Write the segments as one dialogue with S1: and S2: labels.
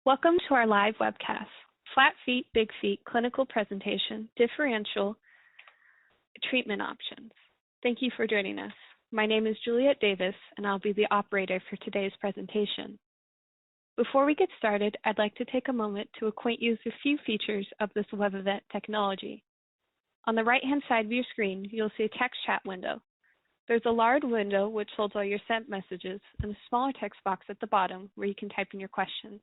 S1: Welcome to our live webcast, Flat Feet, Big Feet Clinical Presentation, Differential Treatment Options. Thank you for joining us. My name is Juliet Davis, and I'll be the operator for today's presentation. Before we get started, I'd like to take a moment to acquaint you with a few features of this web event technology. On the right-hand side of your screen, you'll see a text chat window. There's a large window which holds all your sent messages and a smaller text box at the bottom where you can type in your questions.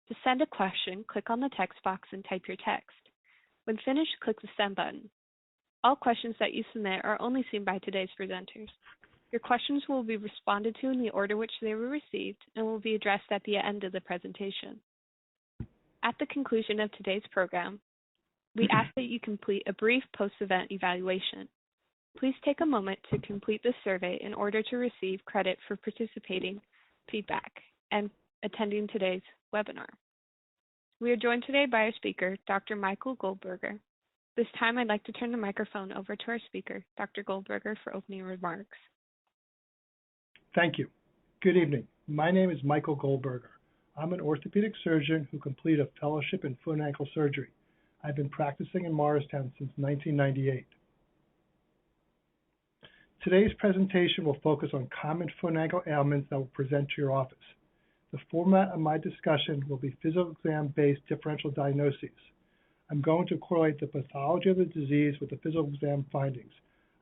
S1: To send a question, click on the text box and type your text. When finished, click the send button. All questions that you submit are only seen by today's presenters. Your questions will be responded to in the order which they were received and will be addressed at the end of the presentation. At the conclusion of today's program, we ask that you complete a brief post-event evaluation. Please take a moment to complete this survey in order to receive credit for participating, feedback, and attending today's webinar. We are joined today by our speaker, Dr. Michael Goldberger. This time, I'd like to turn the microphone over to our speaker, Dr. Goldberger, for opening remarks.
S2: Thank you. Good evening. My name is Michael Goldberger. I'm an orthopedic surgeon who completed a fellowship in foot and ankle surgery. I've been practicing in Morristown since 1998. Today's presentation will focus on common foot and ankle ailments that will present to your office. The format of my discussion will be physical exam-based differential diagnoses. I'm going to correlate the pathology of the disease with the physical exam findings.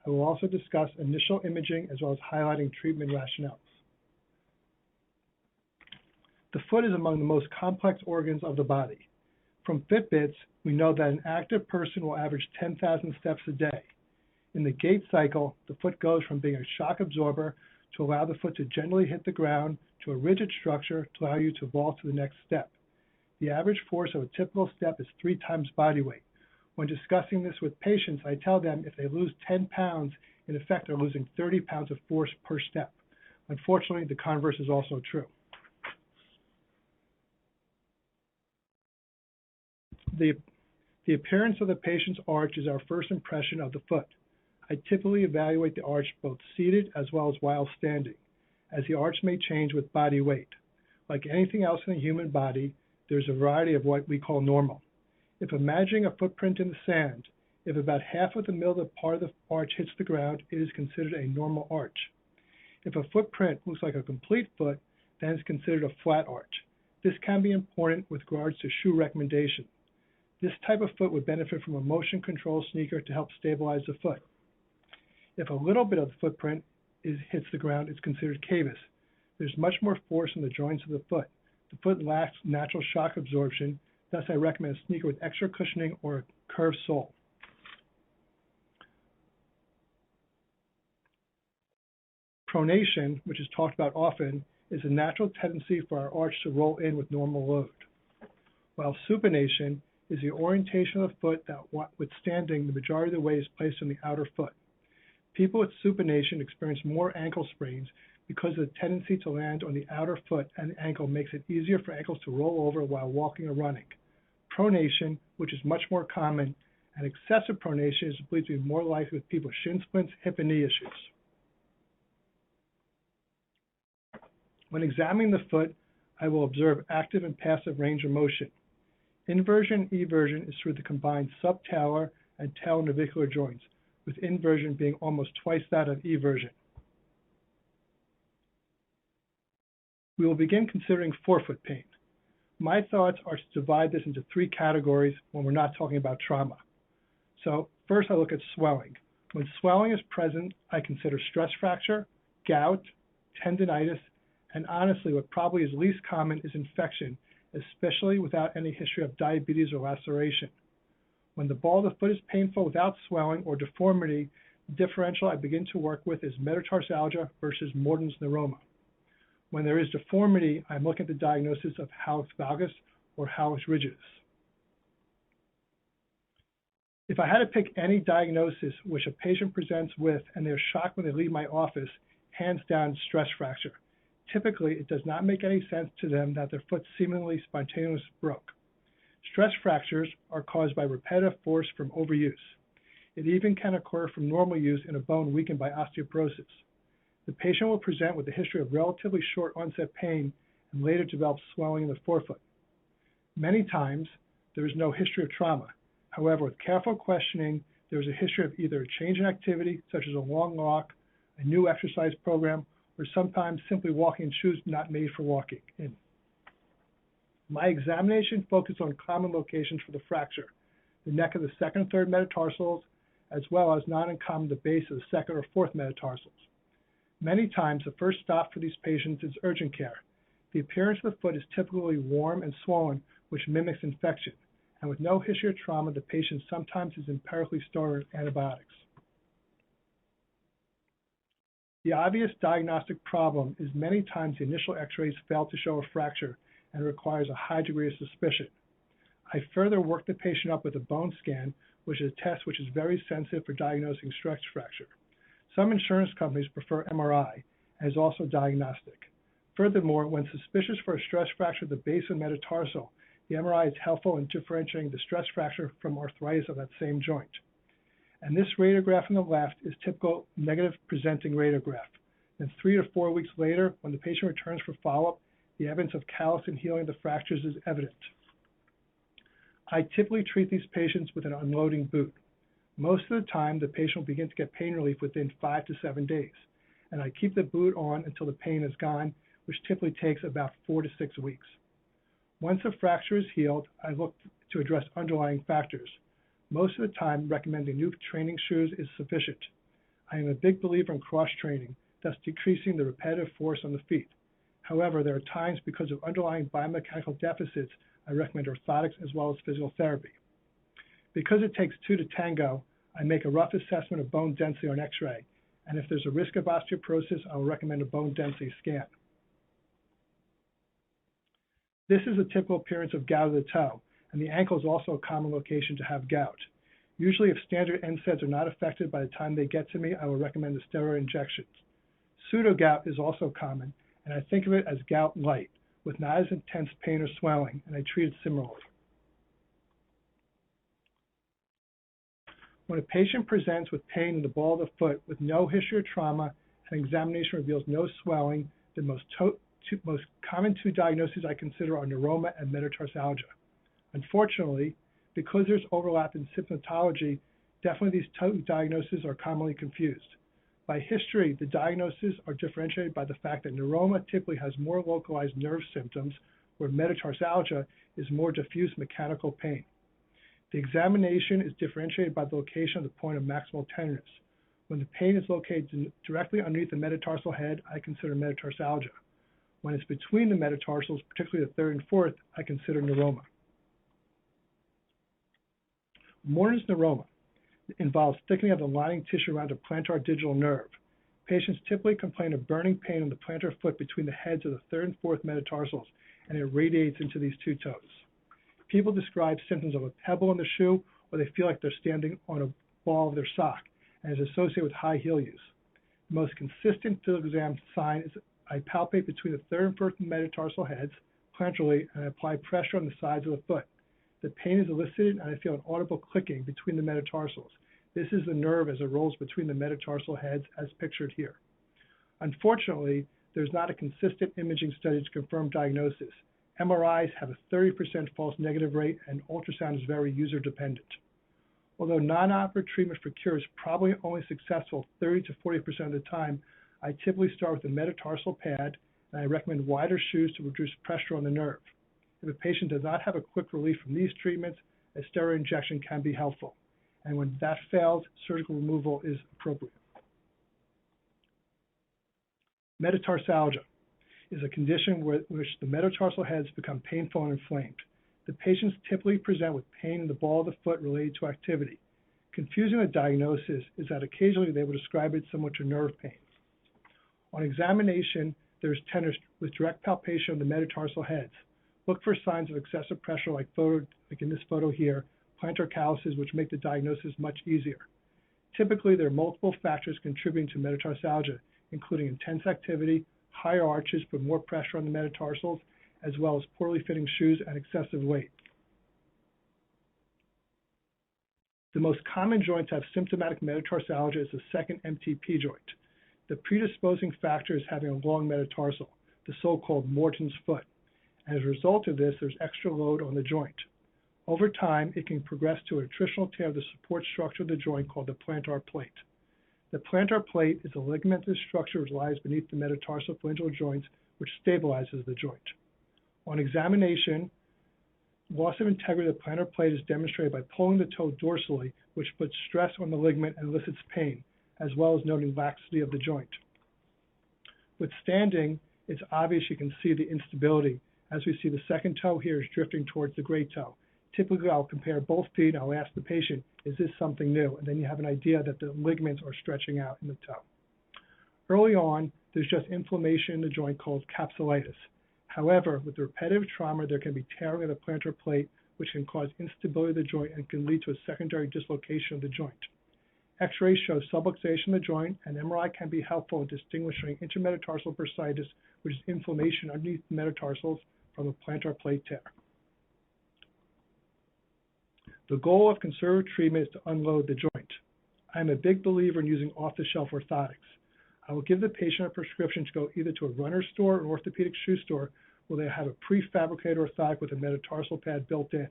S2: I will also discuss initial imaging as well as highlighting treatment rationales. The foot is among the most complex organs of the body. From Fitbits, we know that an active person will average 10,000 steps a day. In the gait cycle, the foot goes from being a shock absorber to allow the foot to gently hit the ground to a rigid structure to allow you to vault to the next step. The average force of a typical step is 3 times body weight. When discussing this with patients, I tell them if they lose 10 pounds, in effect, they're losing 30 pounds of force per step. Unfortunately, the converse is also true. The appearance of the patient's arch is our first impression of the foot. I typically evaluate the arch both seated as well as while standing, as the arch may change with body weight. Like anything else in the human body, there's a variety of what we call normal. If imagining a footprint in the sand, if about half of the middle of the part of the arch hits the ground, it is considered a normal arch. If a footprint looks like a complete foot, then it's considered a flat arch. This can be important with regards to shoe recommendation. This type of foot would benefit from a motion control sneaker to help stabilize the foot. If a little bit of the footprint hits the ground, it's considered cavus. There's much more force in the joints of the foot. The foot lacks natural shock absorption, thus I recommend a sneaker with extra cushioning or a curved sole. Pronation, which is talked about often, is a natural tendency for our arch to roll in with normal load, while supination is the orientation of the foot that, withstanding the majority of the weight, is placed on the outer foot. People with supination experience more ankle sprains because of the tendency to land on the outer foot and the ankle makes it easier for ankles to roll over while walking or running. Pronation, which is much more common, and excessive pronation is believed to be more likely with people with shin splints, hip, and knee issues. When examining the foot, I will observe active and passive range of motion. Inversion and eversion is through the combined subtalar and talonavicular joints, with inversion being almost twice that of eversion. We will begin considering forefoot pain. My thoughts are to divide this into 3 categories when we're not talking about trauma. So first I look at swelling. When swelling is present, I consider stress fracture, gout, tendonitis, and honestly what probably is least common is infection, especially without any history of diabetes or laceration. When the ball of the foot is painful without swelling or deformity, the differential I begin to work with is METATARSALGIA versus MORTON'S NEUROMA. When there is deformity, I'm looking at the diagnosis of hallux valgus or hallux rigidus. If I had to pick any diagnosis which a patient presents with and they're shocked when they leave my office, hands down stress fracture. Typically, it does not make any sense to them that their foot seemingly spontaneously broke. Stress fractures are caused by repetitive force from overuse. It even can occur from normal use in a bone weakened by osteoporosis. The patient will present with a history of relatively short onset pain and later develop swelling in the forefoot. Many times, there is no history of trauma. However, with careful questioning, there is a history of either a change in activity, such as a long walk, a new exercise program, or sometimes simply walking in shoes not made for walking in. My examination focused on common locations for the fracture, the neck of the second and third metatarsals, as well as not uncommon the base of the second or fourth metatarsals. Many times, the first stop for these patients is urgent care. The appearance of the foot is typically warm and swollen, which mimics infection, and with no history of trauma, the patient sometimes is empirically started on antibiotics. The obvious diagnostic problem is many times the initial x-rays fail to show a fracture and requires a high degree of suspicion. I further work the patient up with a bone scan, which is a test which is very sensitive for diagnosing stress fracture. Some insurance companies prefer MRI and is also diagnostic. Furthermore, when suspicious for a stress fracture at the base of metatarsal, the MRI is helpful in differentiating the stress fracture from arthritis of that same joint. And this radiograph on the left is typical negative presenting radiograph. Then 3 to 4 weeks later, when the patient returns for follow-up, the evidence of callus and healing of the fractures is evident. I typically treat these patients with an unloading boot. Most of the time, the patient will begin to get pain relief within 5 to 7 days, and I keep the boot on until the pain is gone, which typically takes about 4 to 6 weeks. Once the fracture is healed, I look to address underlying factors. Most of the time, recommending new training shoes is sufficient. I am a big believer in cross-training, thus decreasing the repetitive force on the feet. However, there are times because of underlying biomechanical deficits, I recommend orthotics as well as physical therapy. Because it takes 2 to tango, I make a rough assessment of bone density on X-ray, and if there's a risk of osteoporosis, I will recommend a bone density scan. This is a typical appearance of gout of the toe, and the ankle is also a common location to have gout. Usually, if standard NSAIDs are not affected by the time they get to me, I will recommend the steroid injections. Pseudo-gout is also common, and I think of it as gout light, with not as intense pain or swelling, and I treat it similarly. When a patient presents with pain in the ball of the foot with no history of trauma and examination reveals no swelling, the most common two diagnoses I consider are NEUROMA and METATARSALGIA. Unfortunately, because there's overlap in symptomatology, definitely these two diagnoses are commonly confused. By history, the diagnoses are differentiated by the fact that NEUROMA typically has more localized nerve symptoms, where METATARSALGIA is more diffuse mechanical pain. The examination is differentiated by the location of the point of maximal tenderness. When the pain is located directly underneath the metatarsal head, I consider metatarsalgia. When it's between the metatarsals, particularly the third and fourth, I consider NEUROMA. Morton's NEUROMA involves thickening of the lining tissue around a plantar digital nerve. Patients typically complain of burning pain on the plantar foot between the heads of the third and fourth metatarsals, and it radiates into these two toes. People describe symptoms of a pebble in the shoe, or they feel like they're standing on a ball of their sock, and is associated with high heel use. The most consistent physical exam sign is I palpate between the third and fourth metatarsal heads, plantarly, and I apply pressure on the sides of the foot. The pain is elicited, and I feel an audible clicking between the metatarsals. This is the nerve as it rolls between the metatarsal heads, as pictured here. Unfortunately, there's not a consistent imaging study to confirm diagnosis. MRIs have a 30% false negative rate, and ultrasound is very user-dependent. Although non-operative treatment for cure is probably only successful 30 to 40% of the time, I typically start with a metatarsal pad, and I recommend wider shoes to reduce pressure on the nerve. If a patient does not have a quick relief from these treatments, a steroid injection can be helpful. And when that fails, surgical removal is appropriate. Metatarsalgia is a condition in which the metatarsal heads become painful and inflamed. The patients typically present with pain in the ball of the foot related to activity. Confusing the diagnosis is that occasionally they will describe it somewhat to nerve pain. On examination, there is tenderness with direct palpation of the metatarsal heads. Look for signs of excessive pressure like in this photo here, plantar calluses, which make the diagnosis much easier. Typically, there are multiple factors contributing to metatarsalgia, including intense activity, higher arches put more pressure on the metatarsals, as well as poorly fitting shoes and excessive weight. The most common joint to have symptomatic metatarsalgia is the second MTP joint. The predisposing factor is having a long metatarsal, the so-called Morton's foot. As a result of this, there's extra load on the joint. Over time, it can progress to a attritional tear of the support structure of the joint called the plantar plate. The plantar plate is a ligamentous structure which lies beneath the metatarsal phalangeal joints, which stabilizes the joint. On examination, loss of integrity of the plantar plate is demonstrated by pulling the toe dorsally, which puts stress on the ligament and elicits pain, as well as noting laxity of the joint. With standing, it's obvious you can see the instability, as we see the second toe here is drifting towards the great toe. Typically, I'll compare both feet and I'll ask the patient, is this something new? And then you have an idea that the ligaments are stretching out in the toe. Early on, there's just inflammation in the joint called capsulitis. However, with repetitive trauma, there can be tearing of the plantar plate, which can cause instability of the joint and can lead to a secondary dislocation of the joint. X-rays show subluxation of the joint, and MRI can be helpful in distinguishing intermetatarsal bursitis, which is inflammation underneath the metatarsals, from a plantar plate tear. The goal of conservative treatment is to unload the joint. I am a big believer in using off-the-shelf orthotics. I will give the patient a prescription to go either to a runner's store or an orthopedic shoe store where they have a prefabricated orthotic with a metatarsal pad built in.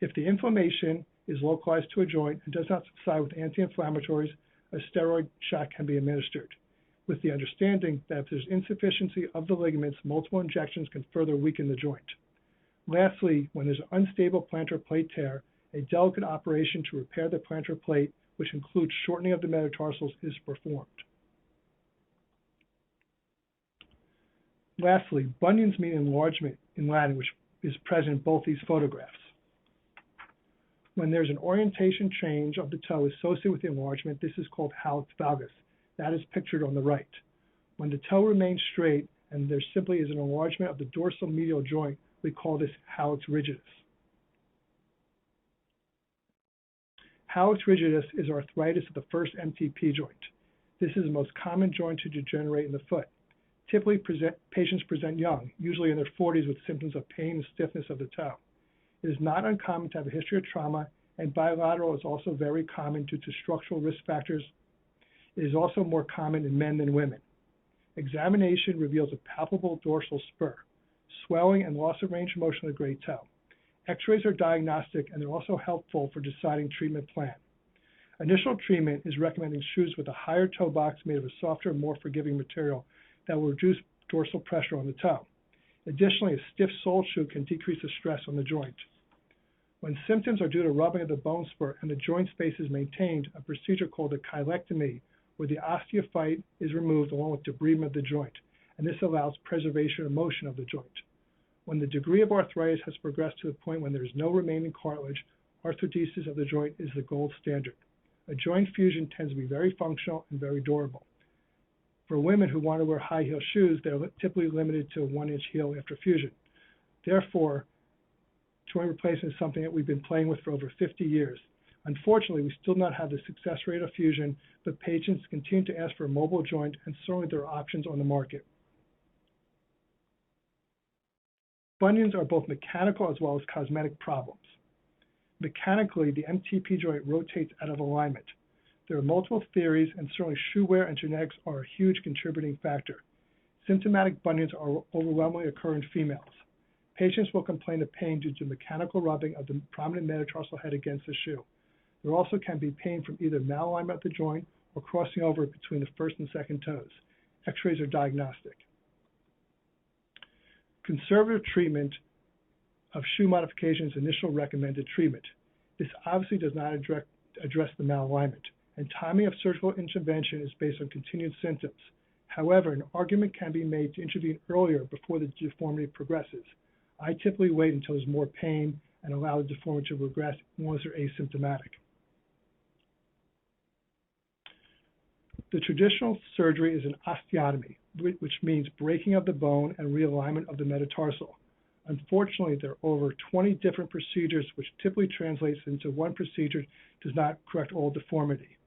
S2: If the inflammation is localized to a joint and does not subside with anti-inflammatories, a steroid shot can be administered, with the understanding that if there's insufficiency of the ligaments, multiple injections can further weaken the joint. Lastly, when there's an unstable plantar plate tear, a delicate operation to repair the plantar plate, which includes shortening of the metatarsals, is performed. Lastly, bunions mean enlargement in Latin, which is present in both these photographs. When there's an orientation change of the toe associated with the enlargement, this is called hallux valgus. That is pictured on the right. When the toe remains straight and there simply is an enlargement of the dorsal medial joint, we call this hallux rigidus. Hallux rigidus is arthritis of the first MTP joint. This is the most common joint to degenerate in the foot. Typically, patients present young, usually in their 40s, with symptoms of pain and stiffness of the toe. It is not uncommon to have a history of trauma, and bilateral is also very common due to structural risk factors. It is also more common in men than women. Examination reveals a palpable dorsal spur, swelling and loss of range of motion of the great toe. X-rays are diagnostic and they're also helpful for deciding treatment plan. Initial treatment is recommending shoes with a higher toe box made of a softer, more forgiving material that will reduce dorsal pressure on the toe. Additionally, a stiff sole shoe can decrease the stress on the joint. When symptoms are due to rubbing of the bone spur and the joint space is maintained, a procedure called a chylectomy, where the osteophyte is removed along with debridement of the joint, and this allows preservation of motion of the joint. When the degree of arthritis has progressed to the point when there is no remaining cartilage, arthrodesis of the joint is the gold standard. A joint fusion tends to be very functional and very durable. For women who want to wear high heel shoes, they're typically limited to a 1-inch heel after fusion. Therefore, joint replacement is something that we've been playing with for over 50 years. Unfortunately, we still do not have the success rate of fusion, but patients continue to ask for a mobile joint, and certainly there are options on the market. Bunions are both mechanical as well as cosmetic problems. Mechanically, the MTP joint rotates out of alignment. There are multiple theories, and certainly shoe wear and genetics are a huge contributing factor. Symptomatic bunions are overwhelmingly occur in females. Patients will complain of pain due to mechanical rubbing of the prominent metatarsal head against the shoe. There also can be pain from either malalignment of the joint or crossing over between the first and second toes. X-rays are diagnostic. Conservative treatment of shoe modification is initial recommended treatment. This obviously does not address the malalignment, and timing of surgical intervention is based on continued symptoms. However, an argument can be made to intervene earlier before the deformity progresses. I typically wait until there's more pain and allow the deformity to regress once they're asymptomatic. The traditional surgery is an osteotomy, which means breaking of the bone and realignment of the metatarsal. Unfortunately, there are over 20 different procedures, which typically translates into one procedure does not correct all deformity.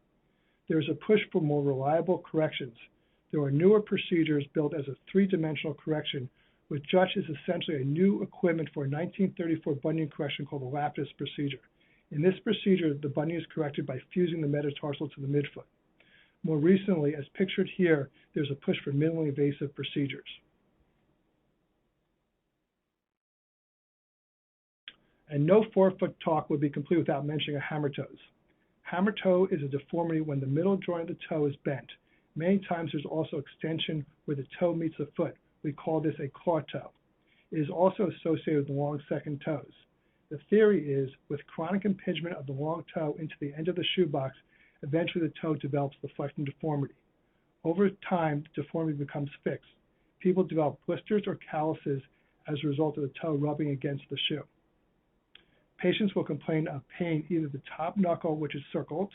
S2: There is a push for more reliable corrections. There are newer procedures built as a three-dimensional correction, which is essentially a new equipment for a 1934 bunion correction called the LAPIS procedure. In this procedure, the bunion is corrected by fusing the metatarsal to the midfoot. More recently, as pictured here, there's a push for minimally invasive procedures. And no forefoot talk would be complete without mentioning a hammer toes. Hammer toe is a deformity when the middle joint of the toe is bent. Many times there's also extension where the toe meets the foot. We call this a claw toe. It is also associated with the long second toes. The theory is, with chronic impingement of the long toe into the end of the shoebox, eventually the toe develops the flexion deformity. Over time, the deformity becomes fixed. People develop blisters or calluses as a result of the toe rubbing against the shoe. Patients will complain of pain either at the top knuckle, which is circled,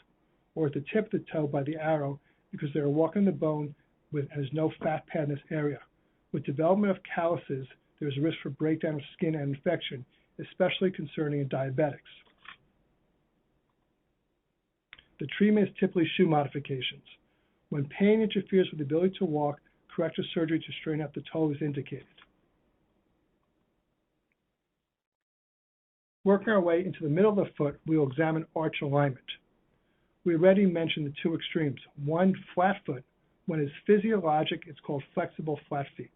S2: or at the tip of the toe by the arrow because they are walking the bone and there's no fat pad in this area. With development of calluses, there's a risk for breakdown of skin and infection, especially concerning in diabetics. The treatment is typically shoe modifications. When pain interferes with the ability to walk, corrective surgery to straighten out the toe is indicated. Working our way into the middle of the foot, we will examine arch alignment. We already mentioned the two extremes. One, flat foot. When it's physiologic, it's called flexible flat feet.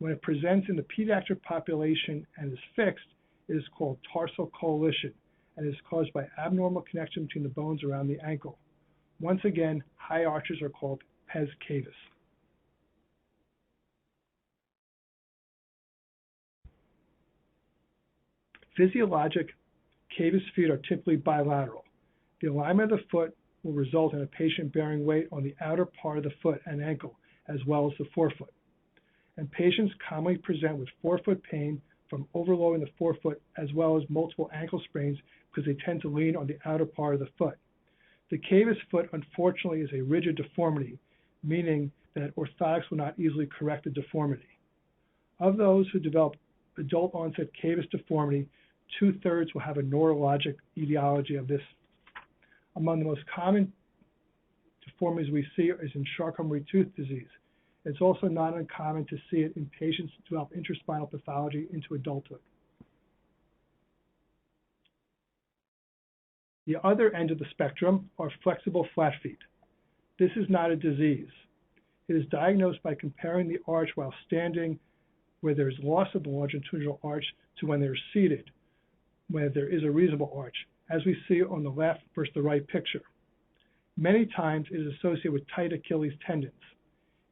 S2: When it presents in the pediatric population and is fixed, it is called tarsal coalition and is caused by abnormal connection between the bones around the ankle. Once again, high arches are called pes cavus. Physiologic cavus feet are typically bilateral. The alignment of the foot will result in a patient bearing weight on the outer part of the foot and ankle, as well as the forefoot. And patients commonly present with forefoot pain from overloading the forefoot, as well as multiple ankle sprains because they tend to lean on the outer part of the foot. The cavus foot, unfortunately, is a rigid deformity, meaning that orthotics will not easily correct the deformity. Of those who develop adult onset cavus deformity, 2/3 will have a neurologic etiology of this. Among the most common deformities we see is in Charcot-Marie-Tooth disease. It's also not uncommon to see it in patients who develop interspinal pathology into adulthood. The other end of the spectrum are flexible flat feet. This is not a disease. It is diagnosed by comparing the arch while standing, where there is loss of the longitudinal arch, to when they're seated, where there is a reasonable arch, as we see on the left versus the right picture. Many times it is associated with tight Achilles tendons.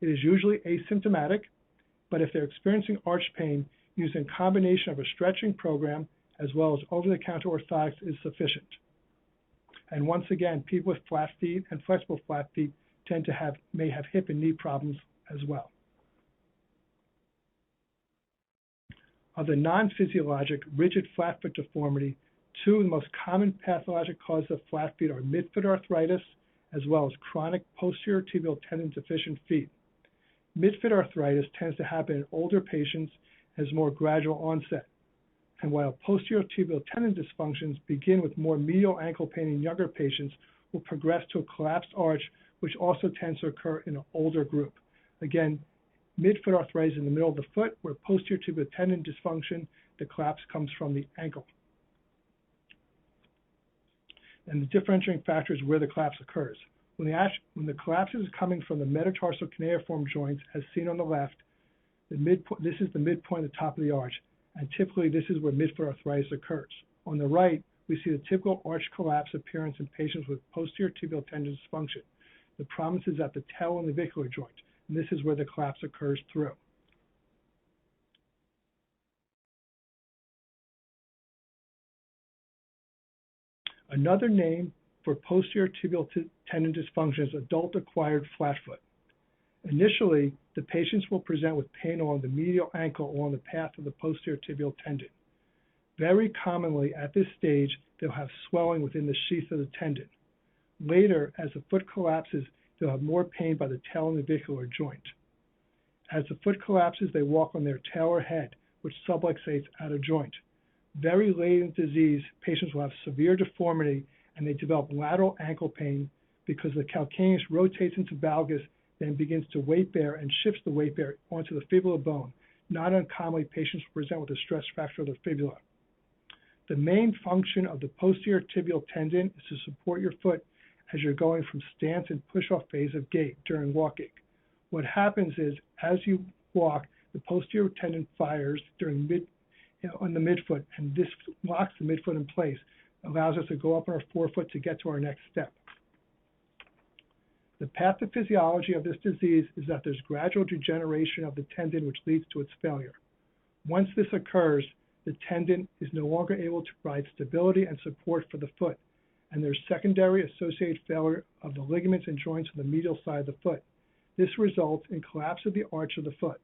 S2: It is usually asymptomatic, but if they're experiencing arch pain, using a combination of a stretching program as well as over-the-counter orthotics is sufficient. And once again, people with flat feet and flexible flat feet may have hip and knee problems as well. Of the non-physiologic rigid flat foot deformity, two of the most common pathologic causes of flat feet are midfoot arthritis as well as chronic posterior tibial tendon deficient feet. Midfoot arthritis tends to happen in older patients and has more gradual onset. And while posterior tibial tendon dysfunctions begin with more medial ankle pain in younger patients, will progress to a collapsed arch, which also tends to occur in an older group. Again, midfoot arthritis in the middle of the foot, where posterior tibial tendon dysfunction, the collapse comes from the ankle. And the differentiating factor is where the collapse occurs. When the collapse is coming from the metatarsal cuneiform joints, as seen on the left, this is the midpoint at the top of the arch, and typically this is where midfoot arthritis occurs. On the right, we see the typical arch collapse appearance in patients with posterior tibial tendon dysfunction. The prominence is at the tailonnavicular joint, and this is where the collapse occurs through. Another name for posterior tibial tendon dysfunction is adult acquired flat foot. Initially, the patients will present with pain along the medial ankle along the path of the posterior tibial tendon. Very commonly at this stage, they'll have swelling within the sheath of the tendon. Later, as the foot collapses, they'll have more pain by the tailonnavicular joint. As the foot collapses, they walk on their tail or head, which subluxates out of joint. Very late in the disease, patients will have severe deformity and they develop lateral ankle pain because the calcaneus rotates into valgus, then begins to weight bear and shifts the weight bear onto the fibula bone. Not uncommonly, patients will present with a stress fracture of the fibula. The main function of the posterior tibial tendon is to support your foot as you're going from stance and push-off phase of gait during walking. What happens is, as you walk, the posterior tendon fires during on the midfoot, and this locks the midfoot in place, allows us to go up on our forefoot to get to our next step. The pathophysiology of this disease is that there's gradual degeneration of the tendon, which leads to its failure. Once this occurs, the tendon is no longer able to provide stability and support for the foot, and there's secondary associated failure of the ligaments and joints on the medial side of the foot. This results in collapse of the arch of the foot.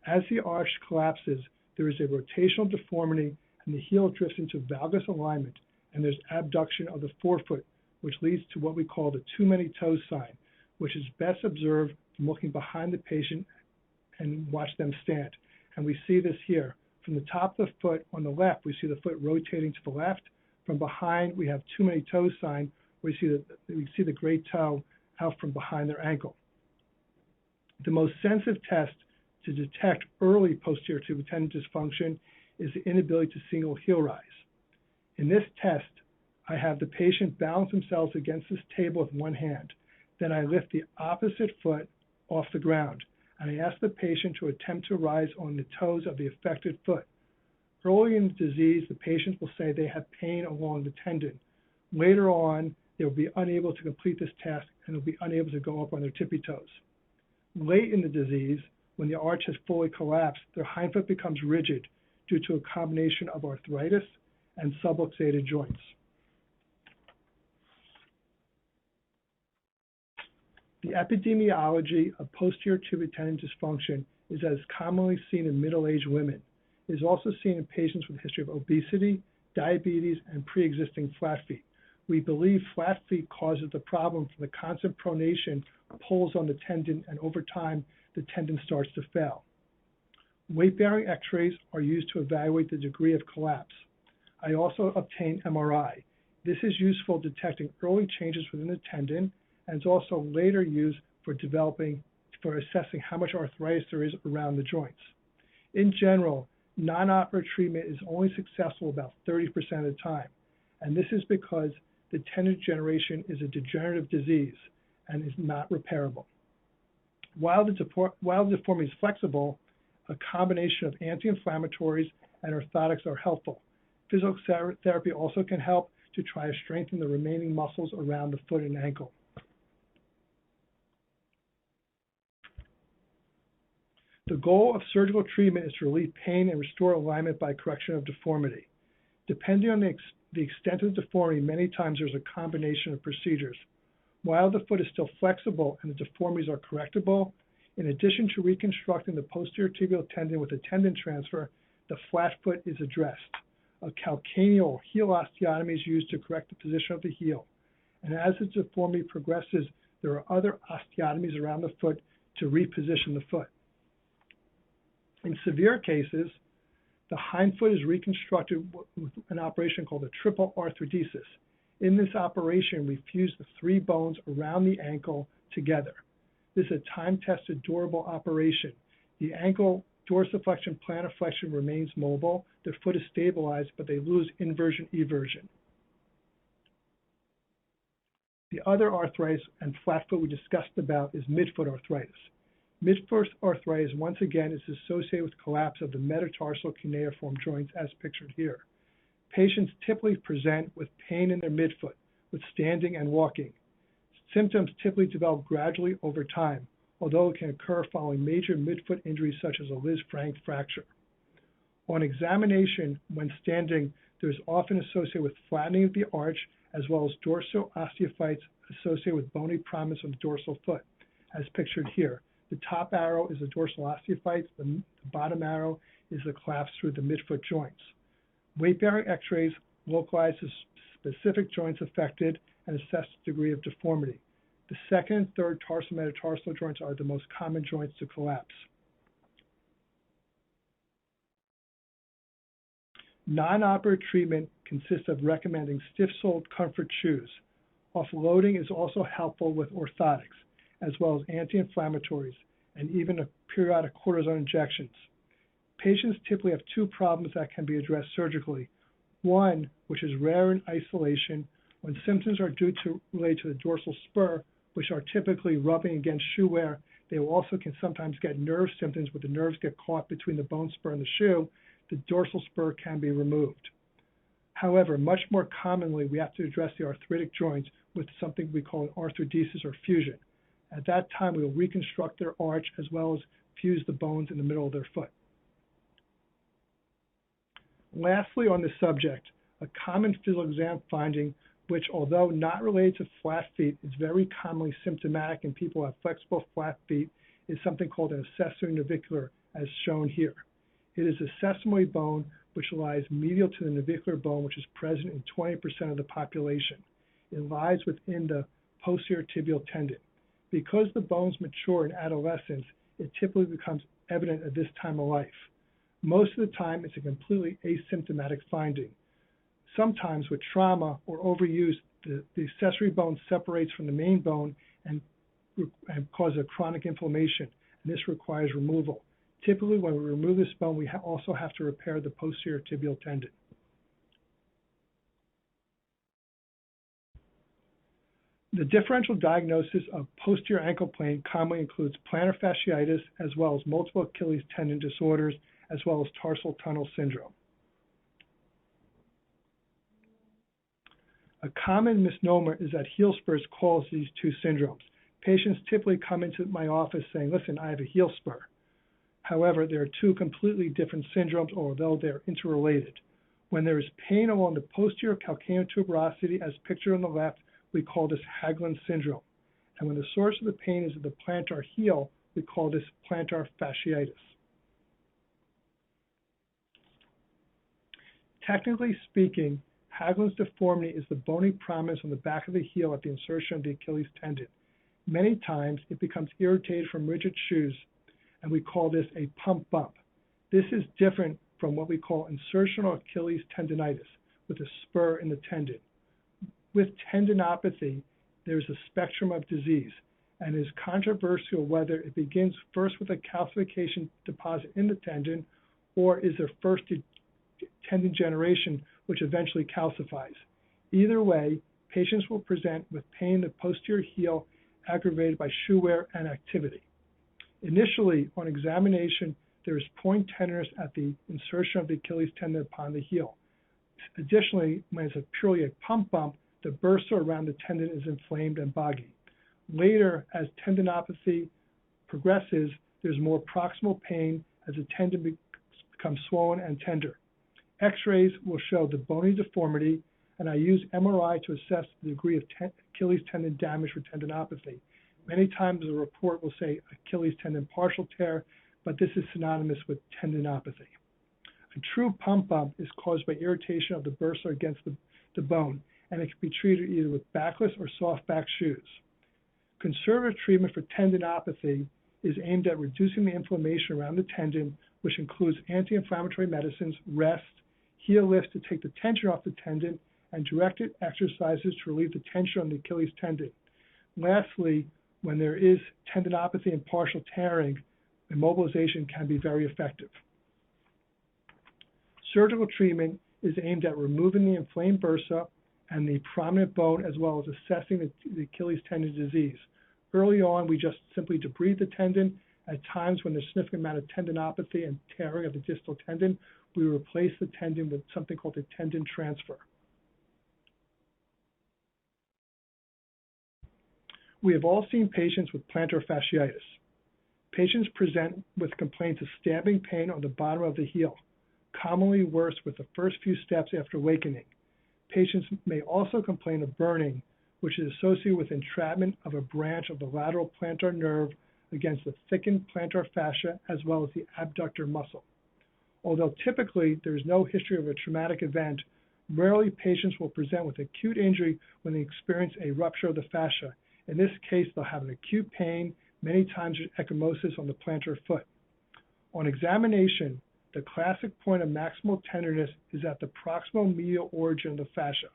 S2: As the arch collapses, there is a rotational deformity and the heel drifts into valgus alignment, and there's abduction of the forefoot, which leads to what we call the too many toes sign, which is best observed from looking behind the patient and watch them stand. And we see this here. From the top of the foot on the left, we see the foot rotating to the left. From behind, we have too many toes sign, where we see the great toe out from behind their ankle. The most sensitive test to detect early posterior tibial tendon dysfunction is the inability to single heel rise. In this test, I have the patient balance themselves against this table with one hand. Then I lift the opposite foot off the ground, and I ask the patient to attempt to rise on the toes of the affected foot. Early in the disease, the patient will say they have pain along the tendon. Later on, they will be unable to complete this task and will be unable to go up on their tippy toes. Late in the disease, when the arch has fully collapsed, their hindfoot becomes rigid due to a combination of arthritis and subluxated joints. The epidemiology of posterior tibial tendon dysfunction is as commonly seen in middle-aged women. It is also seen in patients with a history of obesity, diabetes, and pre-existing flat feet. We believe flat feet causes the problem from the constant pronation pulls on the tendon, and over time, the tendon starts to fail. Weight-bearing x-rays are used to evaluate the degree of collapse. I also obtain MRI. This is useful detecting early changes within the tendon, and is also later used for assessing how much arthritis there is around the joints. In general, non-operative treatment is only successful about 30% of the time, and this is because the tendon degeneration is a degenerative disease and is not repairable. While the deformity is flexible, a combination of anti-inflammatories and orthotics are helpful. Physical therapy also can help to try to strengthen the remaining muscles around the foot and ankle. The goal of surgical treatment is to relieve pain and restore alignment by correction of deformity. Depending on the extent of the deformity, many times there's a combination of procedures. While the foot is still flexible and the deformities are correctable, in addition to reconstructing the posterior tibial tendon with a tendon transfer, the flat foot is addressed. A calcaneal heel osteotomy is used to correct the position of the heel. And as the deformity progresses, there are other osteotomies around the foot to reposition the foot. In severe cases, the hindfoot is reconstructed with an operation called a triple arthritis. In this operation, we fuse the three bones around the ankle together. This is a time-tested, durable operation. The ankle dorsiflexion, plantar flexion remains mobile. The foot is stabilized, but they lose inversion, eversion. The other arthritis and flat foot we discussed about is midfoot arthritis. Midfoot arthritis, once again, is associated with collapse of the metatarsal cuneiform joints as pictured here. Patients typically present with pain in their midfoot, with standing and walking. Symptoms typically develop gradually over time, although it can occur following major midfoot injuries such as a Liz-Frank fracture. On examination, when standing, there is often associated with flattening of the arch, as well as dorsal osteophytes associated with bony prominence of the dorsal foot, as pictured here. The top arrow is the dorsal osteophytes, the bottom arrow is the collapse through the midfoot joints. Weight-bearing x-rays localize the specific joints affected and assess the degree of deformity. The second and third tarsal metatarsal joints are the most common joints to collapse. Non-operative treatment consists of recommending stiff-soled comfort shoes. Offloading is also helpful with orthotics, as well as anti-inflammatories, and even periodic cortisone injections. Patients typically have two problems that can be addressed surgically. One, which is rare in isolation, when symptoms are related to the dorsal spur, which are typically rubbing against shoe wear. They also can sometimes get nerve symptoms where the nerves get caught between the bone spur and the shoe. the dorsal spur can be removed. However, much more commonly, we have to address the arthritic joints with something we call an arthrodesis or fusion. At that time, we will reconstruct their arch as well as fuse the bones in the middle of their foot. Lastly, on this subject, a common physical exam finding, which although not related to flat feet, is very commonly symptomatic in people who have flexible flat feet, is something called an accessory navicular, as shown here. It is a sesamoid bone which lies medial to the navicular bone, which is present in 20% of the population. It lies within the posterior tibial tendon. Because the bones mature in adolescence, it typically becomes evident at this time of life. Most of the time, it's a completely asymptomatic finding. Sometimes with trauma or overuse, the accessory bone separates from the main bone and causes a chronic inflammation, and this requires removal. Typically, when we remove this bone, we also have to repair the posterior tibial tendon. The differential diagnosis of posterior ankle pain commonly includes plantar fasciitis as well as multiple Achilles tendon disorders as well as tarsal tunnel syndrome. A common misnomer is that heel spurs cause these two syndromes. Patients typically come into my office saying, listen, I have a heel spur. However, there are two completely different syndromes, although they're interrelated. When there is pain along the posterior calcaneal tuberosity, as pictured on the left, we call this HAGLUNDS syndrome. And when the source of the pain is at the plantar heel, we call this plantar fasciitis. Technically speaking, HAGLUNDS deformity is the bony prominence on the back of the heel at the insertion of the Achilles tendon. Many times, it becomes irritated from rigid shoes, and we call this a pump bump. This is different from what we call insertional Achilles tendonitis, with a spur in the tendon. With tendinopathy, there is a spectrum of disease, and it is controversial whether it begins first with a calcification deposit in the tendon, or is there first tendon generation, which eventually calcifies. Either way, patients will present with pain in the posterior heel aggravated by shoe wear and activity. Initially, on examination, there is point tenderness at the insertion of the Achilles tendon upon the heel. Additionally, when it's purely a pump bump, the bursa around the tendon is inflamed and boggy. Later, as tendinopathy progresses, there's more proximal pain as the tendon becomes swollen and tender. X-rays will show the bony deformity, and I use MRI to assess the degree of Achilles tendon damage for tendinopathy. Many times the report will say Achilles tendon partial tear, but this is synonymous with tendinopathy. A true pump bump is caused by irritation of the bursa against the bone, and it can be treated either with backless or soft back shoes. Conservative treatment for tendinopathy is aimed at reducing the inflammation around the tendon, which includes anti-inflammatory medicines, rest, heel lifts to take the tension off the tendon, and directed exercises to relieve the tension on the Achilles tendon. Lastly, when there is tendinopathy and partial tearing, immobilization can be very effective. Surgical treatment is aimed at removing the inflamed bursa and the prominent bone, as well as assessing the Achilles tendon disease. Early on, we just simply debride the tendon. At times when there's a significant amount of tendinopathy and tearing of the distal tendon, we replace the tendon with something called a tendon transfer. We have all seen patients with plantar fasciitis. Patients present with complaints of stabbing pain on the bottom of the heel, commonly worse with the first few steps after awakening. Patients may also complain of burning, which is associated with entrapment of a branch of the lateral plantar nerve against the thickened plantar fascia as well as the abductor muscle. Although typically there is no history of a traumatic event, rarely patients will present with acute injury when they experience a rupture of the fascia. In this case, they'll have an acute pain, many times with ecchymosis on the plantar foot. On examination, the classic point of maximal tenderness is at the proximal medial origin of the fascia.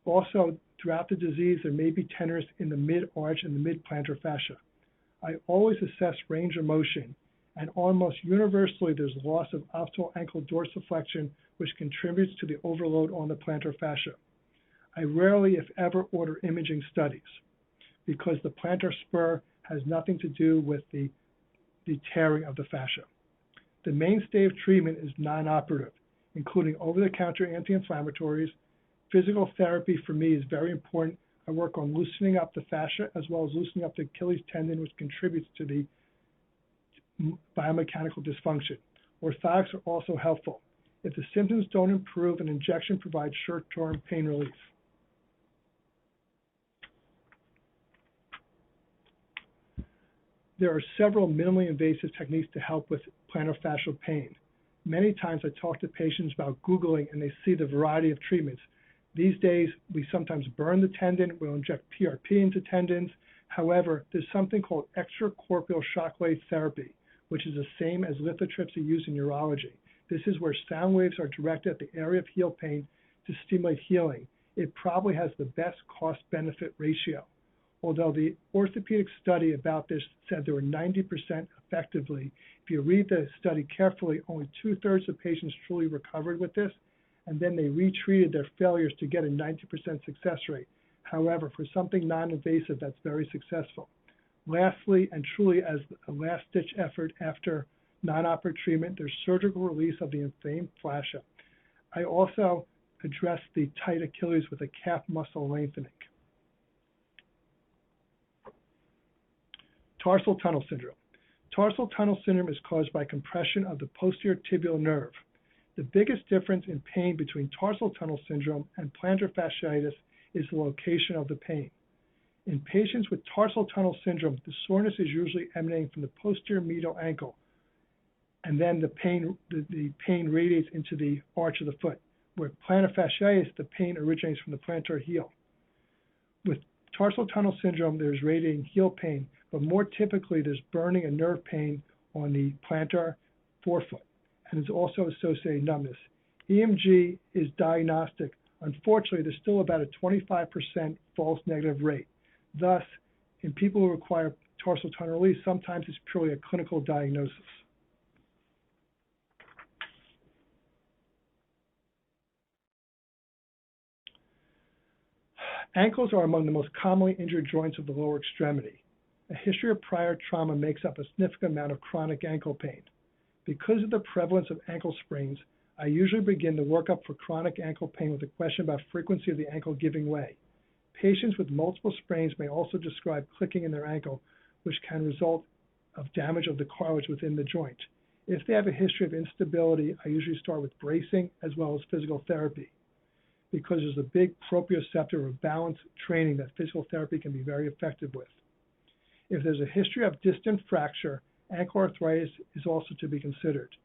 S2: Also, throughout the disease, there may be tenderness in the mid-arch and the mid-plantar fascia. I always assess range of motion, and almost universally there's loss of optimal ankle dorsiflexion, which contributes to the overload on the plantar fascia. I rarely, if ever, order imaging studies because the plantar spur has nothing to do with the tearing of the fascia. The mainstay of treatment is non-operative, including over-the-counter anti-inflammatories. Physical therapy for me is very important. I work on loosening up the fascia as well as loosening up the Achilles tendon, which contributes to the biomechanical dysfunction. Orthotics are also helpful. If the symptoms don't improve, an injection provides short-term pain relief. There are several minimally invasive techniques to help with plantar fascial pain. Many times I talk to patients about Googling and they see the variety of treatments. These days, we sometimes burn the tendon, we'll inject PRP into tendons. However, there's something called extracorporeal shockwave therapy, which is the same as lithotripsy used in urology. This is where sound waves are directed at the area of heel pain to stimulate healing. It probably has the best cost-benefit ratio. Although the orthopedic study about this said there were 90% effectively, if you read the study carefully, only 2/3 of patients truly recovered with this, and then they retreated their failures to get a 90% success rate. However, for something non-invasive, that's very successful. Lastly, and truly as a last-ditch effort after non-operative treatment, there's surgical release of the inflamed fascia. I also address the tight Achilles with a calf muscle lengthening. Tarsal tunnel syndrome. Tarsal tunnel syndrome is caused by compression of the posterior tibial nerve. The biggest difference in pain between tarsal tunnel syndrome and plantar fasciitis is the location of the pain. In patients with tarsal tunnel syndrome, the soreness is usually emanating from the posterior medial ankle, and then the pain radiates into the arch of the foot. Where plantar fasciitis, the pain originates from the plantar heel. With tarsal tunnel syndrome, there's radiating heel pain, but more typically there's burning and nerve pain on the plantar forefoot, and it's also associated numbness. EMG is diagnostic. Unfortunately, there's still about a 25% false negative rate. Thus, in people who require tarsal tunnel release, sometimes it's purely a clinical diagnosis. Ankles are among the most commonly injured joints of the lower extremity. A history of prior trauma makes up a significant amount of chronic ankle pain. Because of the prevalence of ankle sprains, I usually begin the workup for chronic ankle pain with a question about frequency of the ankle giving way. Patients with multiple sprains may also describe clicking in their ankle, which can result of damage of the cartilage within the joint. If they have a history of instability, I usually start with bracing as well as physical therapy, because there's a big proprioceptor or balance training that physical therapy can be very effective with. If there's a history of distant fracture, ankle arthritis is also to be considered.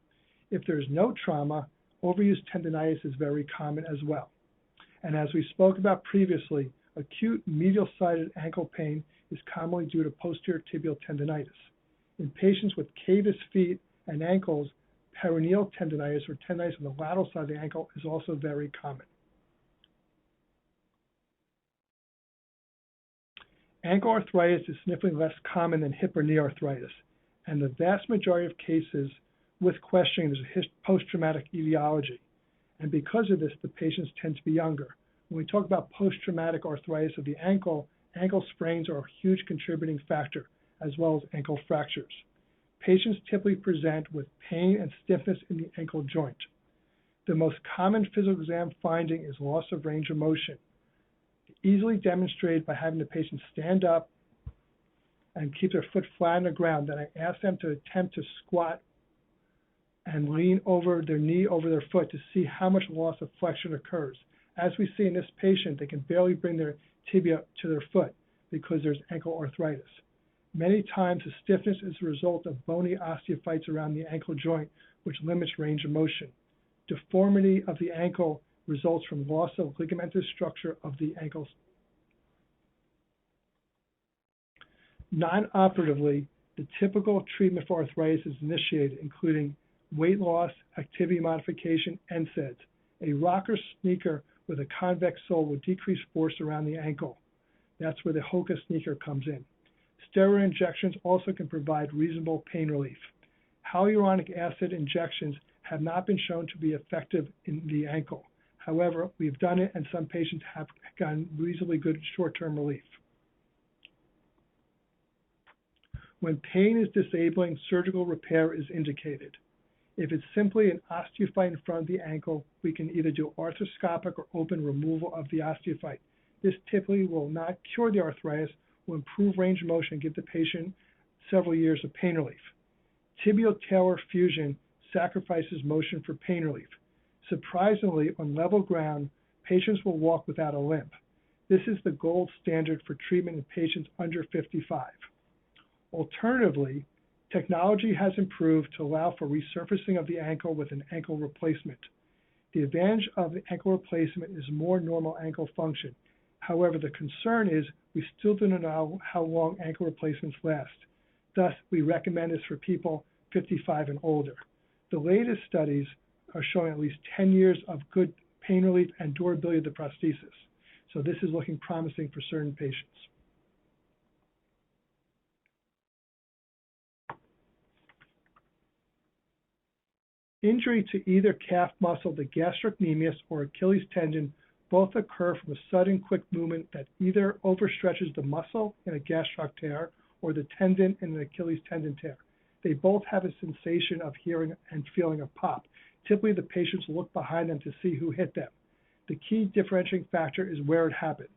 S2: If there is no trauma, overuse tendonitis is very common as well. And as we spoke about previously, acute medial-sided ankle pain is commonly due to posterior tibial tendonitis. In patients with cavus feet and ankles, peroneal tendonitis or tendonitis on the lateral side of the ankle is also very common. Ankle arthritis is significantly less common than hip or knee arthritis, and the vast majority of cases with questioning, there's a post-traumatic etiology. And because of this, the patients tend to be younger. When we talk about post-traumatic arthritis of the ankle, ankle sprains are a huge contributing factor, as well as ankle fractures. Patients typically present with pain and stiffness in the ankle joint. The most common physical exam finding is loss of range of motion, easily demonstrated by having the patient stand up and keep their foot flat on the ground. Then I ask them to attempt to squat and lean over their knee over their foot to see how much loss of flexion occurs. As we see in this patient, they can barely bring their tibia to their foot because there's ankle arthritis. Many times the stiffness is a result of bony osteophytes around the ankle joint, which limits range of motion. Deformity of the ankle results from loss of ligamentous structure of the ankles. Non-operatively, the typical treatment for arthritis is initiated, including weight loss, activity modification, NSAIDs. A rocker sneaker with a convex sole will decrease force around the ankle. That's where the Hoka sneaker comes in. Steroid injections also can provide reasonable pain relief. Hyaluronic acid injections have not been shown to be effective in the ankle. However, we've done it and some patients have gotten reasonably good short-term relief. When pain is disabling, surgical repair is indicated. If it's simply an osteophyte in front of the ankle, we can either do arthroscopic or open removal of the osteophyte. This typically will not cure the arthritis, will improve range of motion and give the patient several years of pain relief. Tibial talar fusion sacrifices motion for pain relief. Surprisingly, on level ground, patients will walk without a limp. This is the gold standard for treatment in patients under 55. Alternatively, technology has improved to allow for resurfacing of the ankle with an ankle replacement. The advantage of the ankle replacement is more normal ankle function. However, the concern is we still do not know how long ankle replacements last. Thus, we recommend this for people 55 and older. The latest studies are showing at least 10 years of good pain relief and durability of the prosthesis. So this is looking promising for certain patients. Injury to either calf muscle, the gastrocnemius, or Achilles tendon both occur from a sudden quick movement that either overstretches the muscle in a gastroc tear or the tendon in an Achilles tendon tear. They both have a sensation of hearing and feeling of pop. Typically, the patients look behind them to see who hit them. The key differentiating factor is where it happens.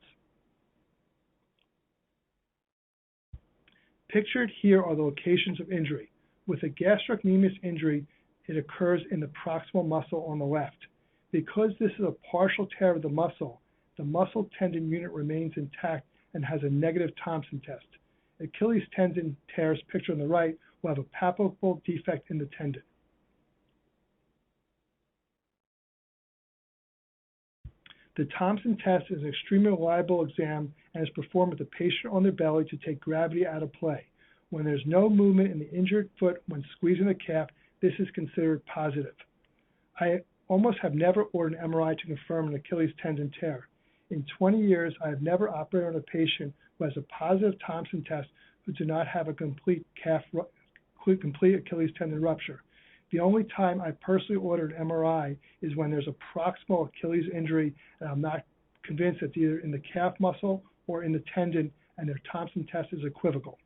S2: Pictured here are the locations of injury. With a gastrocnemius injury, it occurs in the proximal muscle on the left. Because this is a partial tear of the muscle tendon unit remains intact and has a negative Thompson test. Achilles tendon tears pictured on the right will have a palpable defect in the tendon. The Thompson test is an extremely reliable exam and is performed with the patient on their belly to take gravity out of play. When there's no movement in the injured foot when squeezing the calf, this is considered positive. I almost have never ordered an MRI to confirm an Achilles tendon tear. In 20 years, I have never operated on a patient who has a positive Thompson test who do not have a complete Achilles tendon rupture. The only time I personally ordered an MRI is when there's a proximal Achilles injury and I'm not convinced it's either in the calf muscle or in the tendon and their Thompson test is equivocal.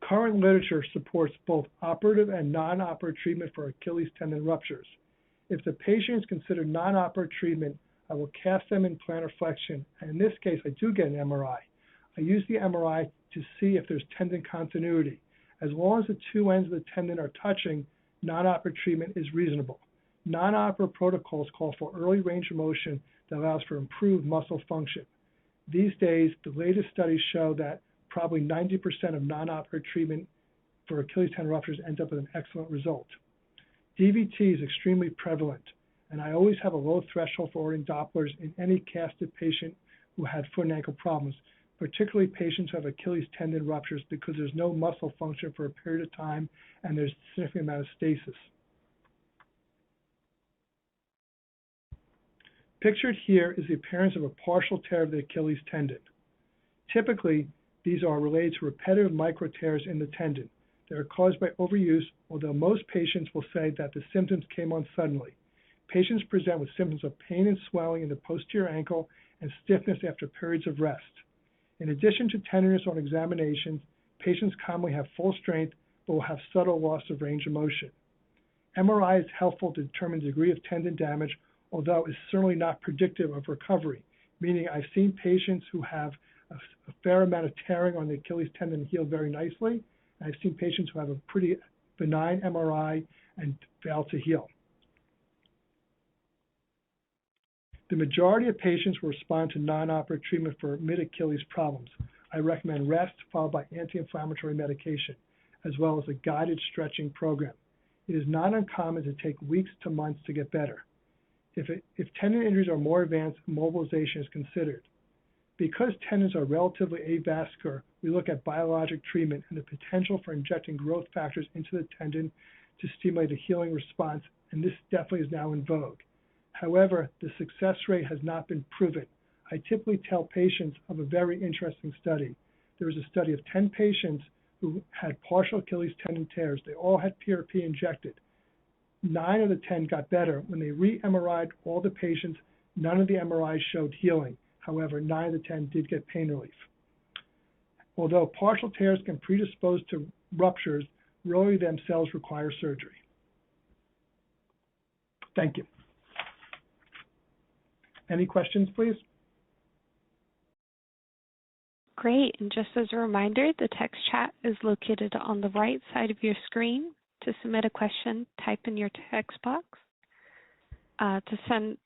S2: Current literature supports both operative and non-operative treatment for Achilles tendon ruptures. If the patient is considered non-operative treatment, I will cast them in plantar flexion, and in this case, I do get an MRI. I use the MRI to see if there's tendon continuity. As long as the two ends of the tendon are touching, non-operative treatment is reasonable. Non-operative protocols call for early range of motion that allows for improved muscle function. These days, the latest studies show that probably 90% of non-operative treatment for Achilles tendon ruptures end up with an excellent result. DVT is extremely prevalent, and I always have a low threshold for ordering Dopplers in any casted patient who had foot and ankle problems, particularly patients who have Achilles tendon ruptures because there's no muscle function for a period of time and there's a significant amount of stasis. Pictured here is the appearance of a partial tear of the Achilles tendon. Typically, these are related to repetitive micro tears in the tendon. They are caused by overuse, although most patients will say that the symptoms came on suddenly. Patients present with symptoms of pain and swelling in the posterior ankle and stiffness after periods of rest. In addition to tenderness on examinations, patients commonly have full strength but will have subtle loss of range of motion. MRI is helpful to determine the degree of tendon damage, although is certainly not predictive of recovery, meaning I've seen patients who have a fair amount of tearing on the Achilles tendon heal very nicely. I've seen patients who have a pretty benign MRI and fail to heal. The majority of patients will respond to non-operative treatment for mid-Achilles problems. I recommend rest followed by anti-inflammatory medication, as well as a guided stretching program. It is not uncommon to take weeks to months to get better. If tendon injuries are more advanced, mobilization is considered. Because tendons are relatively avascular, we look at biologic treatment and the potential for injecting growth factors into the tendon to stimulate a healing response, and this definitely is now in vogue. However, the success rate has not been proven. I typically tell patients of a very interesting study. There was a study of 10 patients who had partial Achilles tendon tears. They all had PRP injected. 9 of the 10 got better. When they re-MRI'd all the patients, none of the MRIs showed healing. However, 9 of the 10 did get pain relief. Although partial tears can predispose to ruptures, rarely themselves require surgery. Thank you. Any questions, please?
S1: Great, and just as a reminder, the text chat is located on the right side of your screen. To submit a question, type in your text box. To send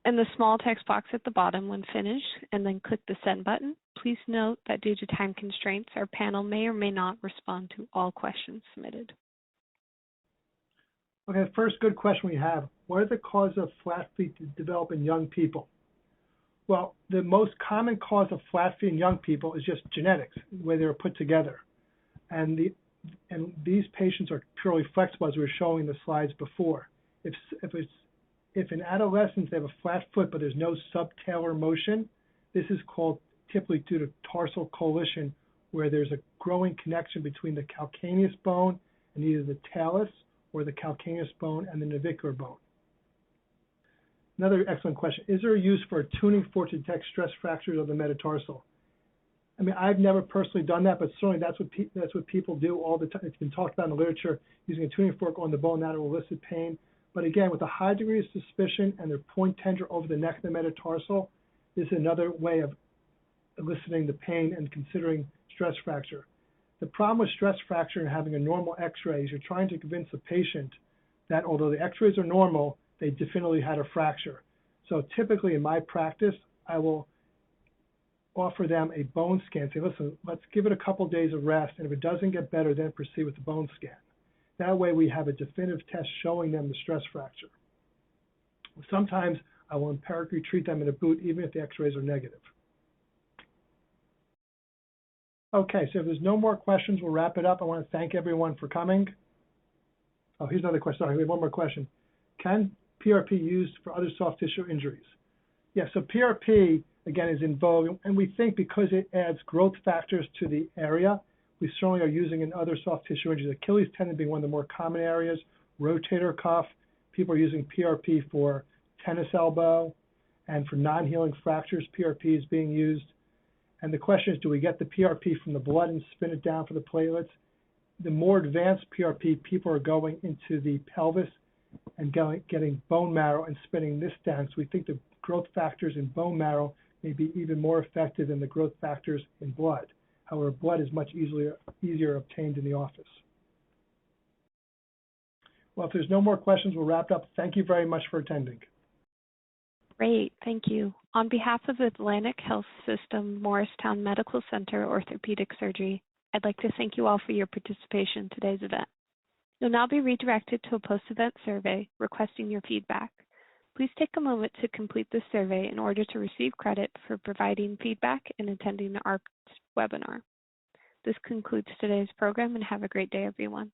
S1: in the small text box at the bottom when finished, and then click the send button. Please note that due to time constraints, our panel may or may not respond to all questions submitted.
S2: Okay, first good question we have. What are the causes of flat feet to develop in young people? Well, the most common cause of flat feet in young people is just genetics, the way they were put together. And these patients are purely flexible, as we were showing in the slides before. If in adolescence they have a flat foot but there's no subtalar motion, this is called typically due to tarsal coalition, where there's a growing connection between the calcaneus bone and either the talus or the calcaneus bone and the navicular bone. Another excellent question. Is there a use for a tuning fork to detect stress fractures of the metatarsal? I mean, I've never personally done that, but certainly that's what people do all the time. It's been talked about in the literature, using a tuning fork on the bone that will elicit pain. But again, with a high degree of suspicion and their point tender over the neck of the metatarsal, this is another way of eliciting the pain and considering stress fracture. The problem with stress fracture and having a normal x-ray is you're trying to convince the patient that although the x-rays are normal, they definitely had a fracture. So typically in my practice, I will offer them a bone scan. Say, listen, let's give it a couple days of rest, and if it doesn't get better, then proceed with the bone scan. That way we have a definitive test showing them the stress fracture. Sometimes I will empirically treat them in a boot even if the x-rays are negative. Okay, so if there's no more questions, we'll wrap it up. I want to thank everyone for coming. Oh, here's another question. Sorry, we have one more question. Can PRP used for other soft tissue injuries? Yeah, so PRP, again, is in vogue, and we think because it adds growth factors to the area, we certainly are using in other soft tissue injuries. Achilles tendon being one of the more common areas, rotator cuff. People are using PRP for tennis elbow, and for non-healing fractures, PRP is being used. And the question is, do we get the PRP from the blood and spin it down for the platelets? The more advanced PRP, people are going into the pelvis and getting bone marrow and spinning this down. So we think the growth factors in bone marrow may be even more effective than the growth factors in blood. However, blood is much easier obtained in the office. Well, if there's no more questions, we'll wrap up. Thank you very much for attending.
S1: Great, thank you. On behalf of Atlantic Health System, Morristown Medical Center Orthopedic Surgery, I'd like to thank you all for your participation in today's event. You'll now be redirected to a post-event survey requesting your feedback. Please take a moment to complete this survey in order to receive credit for providing feedback and attending our webinar. This concludes today's program, and have a great day, everyone.